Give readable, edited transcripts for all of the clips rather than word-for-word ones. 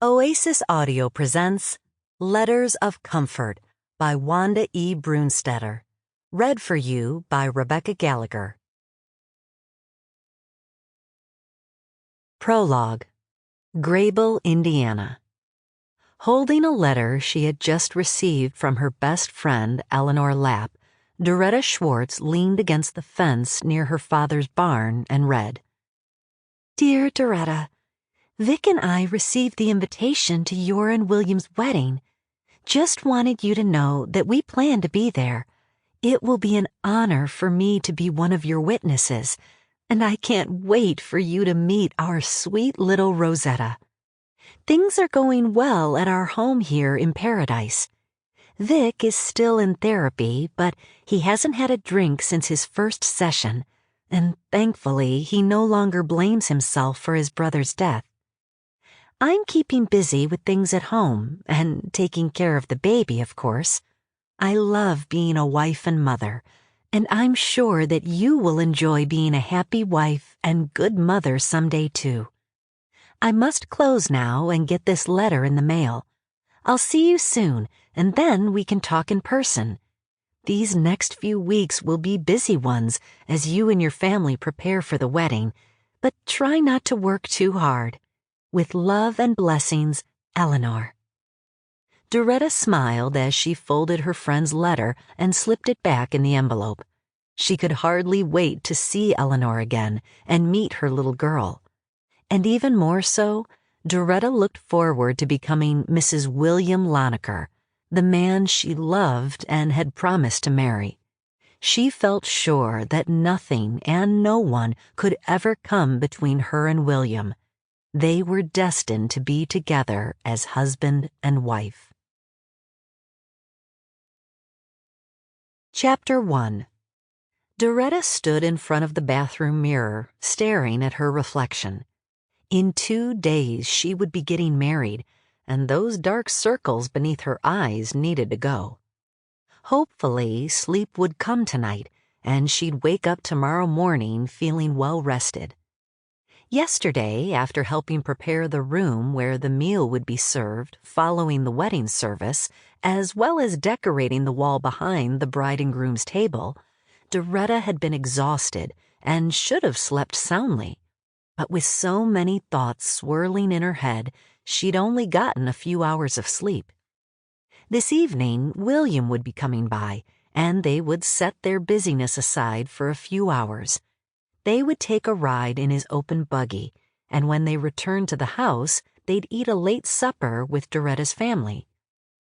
Oasis Audio presents Letters of Comfort by Wanda E. Brunstetter. Read for you by Rebecca Gallagher. Prologue. Grable, Indiana. Holding a letter she had just received from her best friend, Eleanor Lapp, Doretta Schwartz leaned against the fence near her father's barn and read, "Dear Doretta, Vic and I received the invitation to your and William's wedding. Just wanted you to know that we plan to be there. It will be an honor for me to be one of your witnesses, and I can't wait for you to meet our sweet little Rosetta. Things are going well at our home here in Paradise. Vic is still in therapy, but he hasn't had a drink since his first session, and thankfully he no longer blames himself for his brother's death. I'm keeping busy with things at home and taking care of the baby, of course. I love being a wife and mother, and I'm sure that you will enjoy being a happy wife and good mother someday too. I must close now and get this letter in the mail. I'll see you soon, and then we can talk in person. These next few weeks will be busy ones as you and your family prepare for the wedding, but try not to work too hard. With love and blessings, Eleanor." Doretta smiled as she folded her friend's letter and slipped it back in the envelope. She could hardly wait to see Eleanor again and meet her little girl. And even more so, Doretta looked forward to becoming Mrs. William Lonaker, the man she loved and had promised to marry. She felt sure that nothing and no one could ever come between her and William. They were destined to be together as husband and wife. Chapter 1. Doretta stood in front of the bathroom mirror, staring at her reflection. In 2 days she would be getting married, and those dark circles beneath her eyes needed to go. Hopefully, sleep would come tonight, and she'd wake up tomorrow morning feeling well rested. Yesterday, after helping prepare the room where the meal would be served following the wedding service, as well as decorating the wall behind the bride and groom's table, Doretta had been exhausted and should have slept soundly. But with so many thoughts swirling in her head, she'd only gotten a few hours of sleep. This evening, William would be coming by, and they would set their busyness aside for a few hours. They would take a ride in his open buggy, and when they returned to the house, they'd eat a late supper with Doretta's family.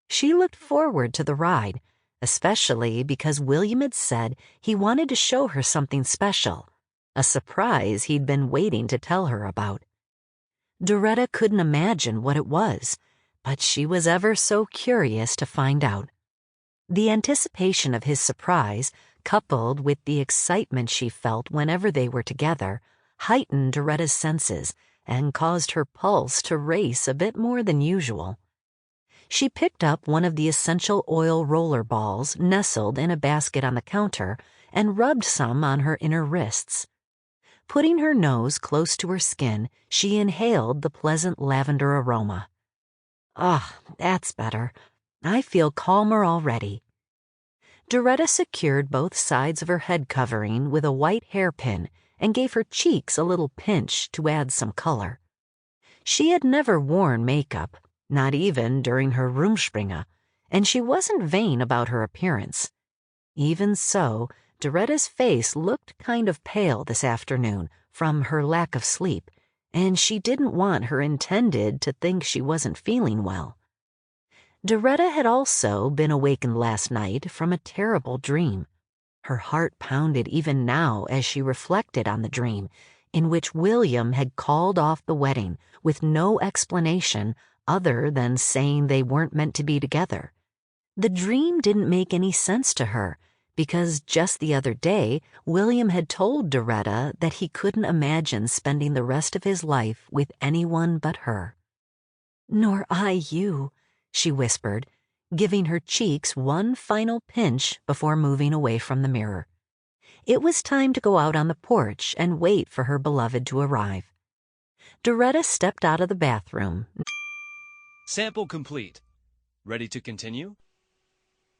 She looked forward to the ride, especially because William had said he wanted to show her something special, a surprise he'd been waiting to tell her about. Doretta couldn't imagine what it was, but she was ever so curious to find out. The anticipation of his surprise, coupled with the excitement she felt whenever they were together, heightened Doretta's senses and caused her pulse to race a bit more than usual. She picked up one of the essential oil roller balls nestled in a basket on the counter and rubbed some on her inner wrists. Putting her nose close to her skin, she inhaled the pleasant lavender aroma. "Ah, that's better. I feel calmer already." Doretta secured both sides of her head covering with a white hairpin and gave her cheeks a little pinch to add some color. She had never worn makeup, not even during her Rumspringa, and she wasn't vain about her appearance. Even so, Doretta's face looked kind of pale this afternoon from her lack of sleep, and she didn't want her intended to think she wasn't feeling well. Doretta had also been awakened last night from a terrible dream. Her heart pounded even now as she reflected on the dream, in which William had called off the wedding with no explanation other than saying they weren't meant to be together. The dream didn't make any sense to her, because just the other day, William had told Doretta that he couldn't imagine spending the rest of his life with anyone but her. "Nor I you," she whispered, giving her cheeks one final pinch before moving away from the mirror. It was time to go out on the porch and wait for her beloved to arrive. Doretta stepped out of the bathroom. Sample complete. Ready to continue?